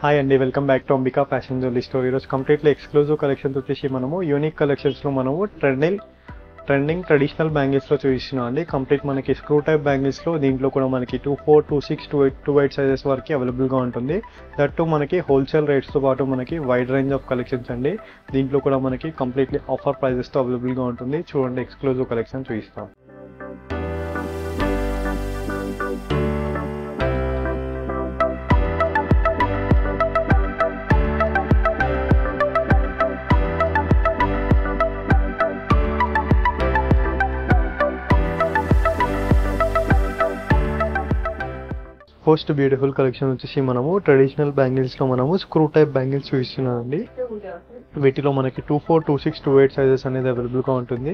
Hi అండి, welcome back to Ambika fashion jewellery store. ఈరోజు completely exclusive collections వచ్చేసి మనము యూనిక్ కలెక్షన్స్లో మనము ట్రెండింగ్ ట్రెడిషనల్ బ్యాంగిల్స్లో చూపిస్తున్నాం అండి. కంప్లీట్ మనకి స్క్రూ టైప్ బ్యాంగిల్స్లో దీంట్లో కూడా మనకి 24, 26, 28 సైజెస్ వరకు అవైలబుల్గా ఉంటుంది. దట్టు మనకి హోల్సేల్ రేట్స్తో పాటు మనకి వైడ్ రేంజ్ ఆఫ్ కలెక్షన్స్ అండి. దీంట్లో కూడా మనకి కంప్లీట్లీ ఆఫర్ ప్రైజెస్తో అవైలబుల్గా ఉంటుంది. చూడండి, ఎక్స్క్లూజివ్ కలెక్షన్ చూపిస్తాం. ఫస్ట్ బ్యూటిఫుల్ కలెక్షన్ వచ్చేసి మనము ట్రెడిషనల్ బ్యాంగిల్స్లో మనము స్క్రూ టైప్ బ్యాంగిల్స్ చూపిస్తున్నామండి. వీటిలో మనకి 24, 26, 28 సైజెస్ అనేది అవైలబుల్గా ఉంటుంది.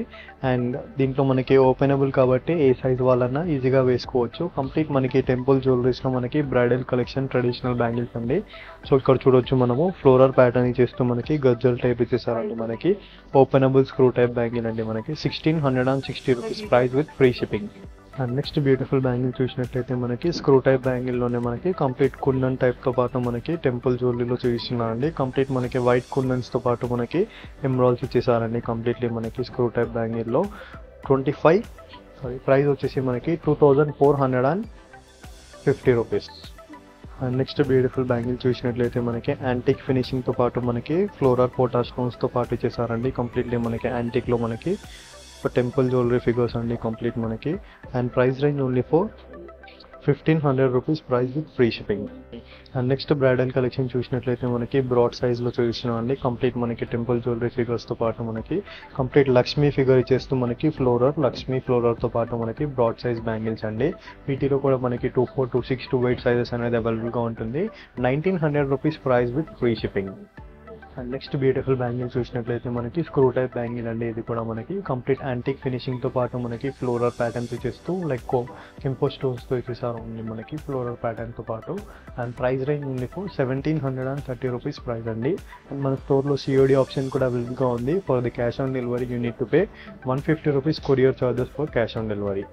అండ్ దీంట్లో మనకి ఓపెనబుల్ కాబట్టి ఏ సైజ్ వాళ్ళన్నా ఈజీగా వేసుకోవచ్చు. కంప్లీట్ మనకి టెంపుల్ జ్యువెలరీస్లో మనకి బ్రైడల్ కలెక్షన్ ట్రెడిషనల్ బ్యాంగిల్స్ అండి. సో ఇక్కడ చూడొచ్చు, మనము ఫ్లోరల్ ప్యాటర్న్ ఇచ్చేస్తూ మనకి గజ్జల్ టైప్ ఇచ్చేసారండి. మనకి ఓపెనబుల్ స్క్రూ టైప్ బ్యాంగిల్ అండి. మనకి 1660 rupees price with free shipping. And next beautiful bangle చూసినట్లయితే మనకి స్క్రూ టైప్ బ్యాంగిల్లోనే మనకి కంప్లీట్ కుందన్ టైప్తో పాటు మనకి టెంపుల్ జ్యువెలరీలో చూపిస్తున్నారండి. కంప్లీట్ మనకి వైట్ కుందన్స్తో పాటు మనకి ఎమరాల్డ్స్ ఇచ్చేసారండి. కంప్లీట్లీ మనకి స్క్రూ టైప్ బ్యాంగిల్లో ప్రైస్ వచ్చేసి మనకి 2450 rupees. And next beautiful bangle చూసినట్లయితే మనకి యాంటిక్ ఫినిషింగ్తో పాటు మనకి ఫ్లోరల్ పోటా స్టోన్స్తో పాటు ఇచ్చేసారండి. కంప్లీట్లీ మనకి యాంటిక్లో మనకి టెంపుల్ జ్యువెలరీ ఫిగర్స్ అండి. కంప్లీట్ మనకి and price range only for 1500 rupees price with free shipping. And next bridal collection చూసినట్లయితే మనకి బ్రాడ్ సైజ్లో చూపిస్తున్నాం అండి. కంప్లీట్ మనకి టెంపుల్ జ్యువెలరీ ఫిగర్స్తో పాటు మనకి కంప్లీట్ లక్ష్మీ ఫిగర్ ఇచ్చేస్తూ మనకి లక్ష్మీ ఫ్లోరర్తో పాటు మనకి బ్రాడ్ సైజ్ బ్యాంగిల్స్ అండి. వీటిలో కూడా మనకి 24, 26, 28 సైజెస్ అనేది అవైలబుల్గా ఉంటుంది. 1900 rupees price with free shipping. And next beautiful bangle చూసినట్లయితే మనకి స్క్రూ టైప్ బ్యాంగిల్ అండి. ఇది కూడా మనకి కంప్లీట్ యాంటిక్ ఫినిషింగ్తో పాటు మనకి ఫ్లోరల్ ప్యాటర్న్స్ ఇచ్చేస్తూ లైక్ కెంపో స్టోన్స్తో ఇచ్చేసారు ఉంది మనకి ఫ్లోరల్ ప్యాటర్న్తో పాటు. అండ్ ప్రైస్ రేంజ్ ఉంది ఫర్ 1730 రూపీస్ ప్రైస్ అండి. అండ్ మన స్టోర్లో సిఓడి ఆప్షన్ కూడా అవైలబుల్గా ఉంది. For the cash on delivery you need to pay 150 rupees courier charges for cash on delivery.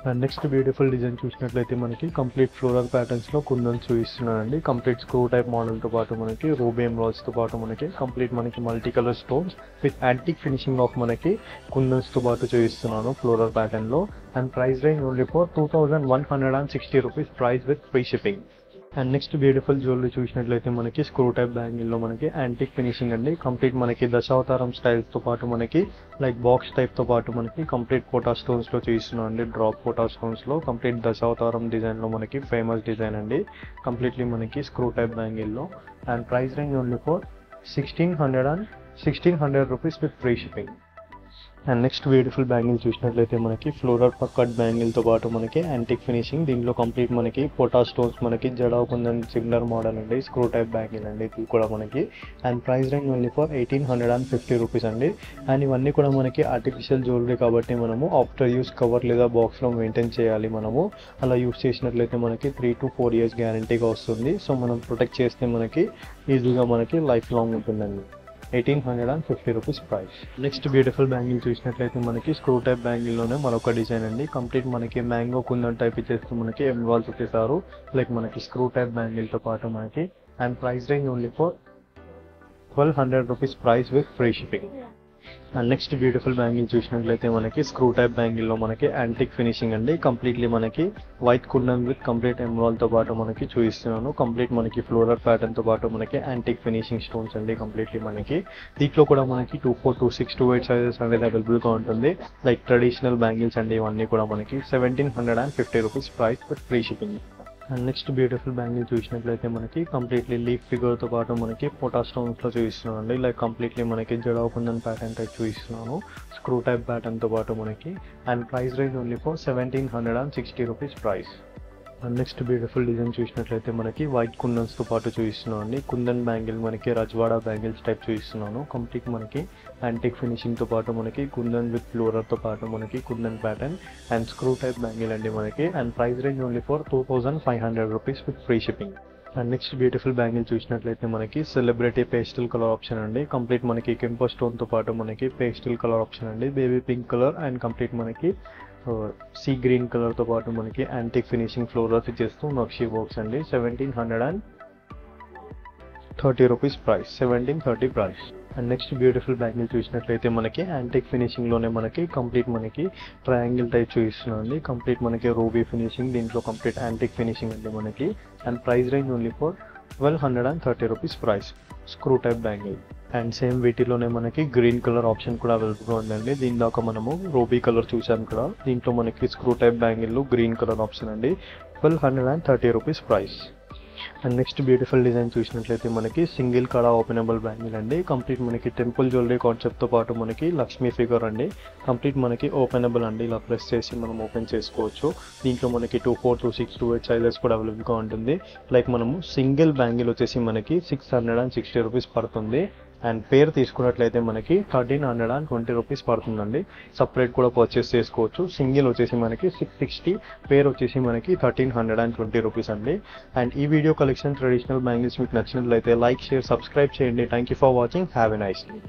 And next beautiful design చూసినట్లయితే మనకి కంప్లీట్ ఫ్లోరల్ ప్యాటర్న్స్లో కుందన్స్ చూపిస్తున్నానండి. కంప్లీట్ స్క్రూ టైప్ మోడల్తో పాటు మనకి రూబీ ఎమరాల్డ్స్తో పాటు మనకి కంప్లీట్ మనకి multi colour stones with antique finishing of మనకి కుందన్స్తో పాటు చూపిస్తున్నాను ఫ్లోరల్ ప్యాటర్న్లో. And price range only for 2160 rupees price with free shipping. And next beautiful jewellery చూసినట్లయితే మనకి స్క్రూ టైప్ బ్యాంగిల్లో మనకి యాంటిక్ ఫినిషింగ్ అండి. కంప్లీట్ మనకి దశావతారం స్టైల్స్తో పాటు మనకి లైక్ బాక్స్ టైప్తో పాటు మనకి కంప్లీట్ పోటా స్టోన్స్లో చూపిస్తున్నాం అండి. డ్రాప్ పోటా స్టోన్స్లో కంప్లీట్ దశావతారం డిజైన్లో మనకి ఫేమస్ డిజైన్ అండి. కంప్లీట్లీ మనకి స్క్రూ టైప్ బ్యాంగిల్లో. And price range only for 1600 rupees with free shipping. And next beautiful bangle చూసినట్లయితే మనకి ఫ్లోరల్ కట్ బ్యాంగిల్తో పాటు మనకి యాంటిక్ ఫినిషింగ్. దీంట్లో కంప్లీట్ మనకి పోటా స్టోన్స్ మనకి జడా కుందన్ సిగ్నర్ మోడల్ అండి. స్క్రూ టైప్ బ్యాంగిల్ అండి ఇది కూడా మనకి. And price range only for 1850 rupees అండి. అండ్ ఇవన్నీ కూడా మనకి ఆర్టిఫిషియల్ జ్యువెలరీ కాబట్టి మనము ఆఫ్టర్ యూస్ కవర్ లేదా బాక్స్లో మెయింటైన్ చేయాలి. మనము అలా యూస్ చేసినట్లయితే మనకి 3 to 4 years గ్యారంటీగా వస్తుంది. సో మనం ప్రొటెక్ట్ చేస్తే మనకి ఈజీగా మనకి లైఫ్ లాంగ్ ఉంటుందండి. 1850 rupees price. Next beautiful bangle చూసినట్లయితే మనకి స్క్రూ టైప్ బ్యాంగిల్లోనే మరొక డిజైన్ అండి. కంప్లీట్ మనకి మ్యాంగో కుందన్ టైప్ ఇచ్చేస్తూ మనకి ఎమరాల్డ్స్ వచ్చేసారు లైక్ మనకి స్క్రూ టైప్ బ్యాంగిల్తో పాటు మనకి. And price range only for 1200 rupees price with free shipping. And next beautiful bangle చూసినట్లయితే మనకి స్క్రూ టైప్ బ్యాంగిల్లో మనకి యాంటిక్ ఫినిషింగ్ అండి. కంప్లీట్లీ మనకి వైట్ కుందన్ విత్ కంప్లీట్ ఎమరాల్డ్తో పాటు మనకి చూపిస్తున్నాను. కంప్లీట్ మనకి ఫ్లోరల్ ప్యాటర్న్తో పాటు మనకి యాంటిక్ ఫినిషింగ్ స్టోన్స్ అండి. కంప్లీట్లీ మనకి దీంట్లో కూడా మనకి 24, 26, 28 సైజెస్ అనేది అవైలబుల్గా ఉంటుంది. లైక్ ట్రెడిషనల్ బ్యాంగిల్స్ అండి. ఇవన్నీ కూడా మనకి 1750 rupees price with free shipping. And next beautiful bangle చూసినట్లయితే మనకి కంప్లీట్లీ లీఫ్ ఫిగర్తో పాటు మనకి పోటా స్టోన్స్లో చూపిస్తున్నాను అండి. లైక్ కంప్లీట్లీ మనకి జడా కుందన్ ప్యాటర్న్ టైప్ చూపిస్తున్నాను స్క్రూ టైప్ ప్యాటర్న్తో పాటు మనకి. And price range only for 1760 rupees price. And next beautiful design చూసినట్లయితే మనకి వైట్ కుందన్స్తో పాటు చూపిస్తున్నాను అండి. కుందన్ బ్యాంగిల్ మనకి రజ్వాడా బ్యాంగిల్స్ టైప్ చూపిస్తున్నాను. కంప్లీట్ మనకి యాంటిక్ ఫినిషింగ్తో పాటు మనకి కుందన్ విత్ ఫ్లోరర్తో పాటు మనకి kundan pattern and screw type bangle అండి మనకి. And price range only for 2500 rupees with free shipping. And next beautiful bangle చూసినట్లయితే మనకి సెలబ్రిటీ పేస్టల్ కలర్ ఆప్షన్ అండి. కంప్లీట్ మనకి కెంపో స్టోన్తో పాటు మనకి పేస్టల్ కలర్ ఆప్షన్ అండి. Baby pink colour and complete మనకి సీ గ్రీన్ కలర్తో పాటు మనకి యాంటిక్ ఫినిషింగ్ ఫ్లోరల్స్ ఇచ్చేస్తూ నక్షి వర్క్స్ అండి. 1730 rupees price, 1730 price. And next beautiful bangle చూసినట్లయితే మనకి యాంటిక్ ఫినిషింగ్లోనే మనకి కంప్లీట్ మనకి ట్రయాంగిల్ టైప్ చూపిస్తున్నాండి. కంప్లీట్ మనకి రూబీ ఫినిషింగ్, దీంట్లో కంప్లీట్ యాంటిక్ ఫినిషింగ్ అండి మనకి. And price range only for 1230 rupees price, screw type bangle. And same వీటిలోనే మనకి గ్రీన్ కలర్ ఆప్షన్ కూడా అవైలబుల్గా ఉందండి. దీని దాకా మనము రూబీ కలర్ చూసాం కదా, దీంట్లో మనకి screw type bangle green colour option అండి, 1230 rupees price. And next beautiful design చూసినట్లయితే మనకి సింగిల్ కడా ఓపెనబుల్ బ్యాంగిల్ అండి. కంప్లీట్ మనకి టెంపుల్ జ్యువెలరీ కాన్సెప్ట్తో పాటు మనకి లక్ష్మీ ఫిగర్ అండి. కంప్లీట్ మనకి ఓపెనబుల్ అండి, ఇలా ప్రెస్ చేసి మనం ఓపెన్ చేసుకోవచ్చు. దీంట్లో మనకి 24, 26, 28 సైజెస్ కూడా అవైలబుల్గా ఉంటుంది. లైక్ మనము సింగిల్ బ్యాంగిల్ వచ్చేసి మనకి 660 రూపీస్ పడుతుంది. అండ్ పేర్ తీసుకున్నట్లయితే మనకి 1320 రూపీస్ పడుతుందండి. సపరేట్ కూడా పర్చేస్ చేసుకోవచ్చు. సింగిల్ వచ్చేసి మనకి 660, పేర్ వచ్చేసి మనకి 1320 రూపీస్ అండి. అండ్ ఈ వీడియో కలెక్షన్ ట్రెడిషనల్ బ్యాంగిల్స్ మీకు నచ్చినట్లయితే లైక్, షేర్, సబ్స్క్రైబ్ చేయండి. Thank you for watching. Have a nice day.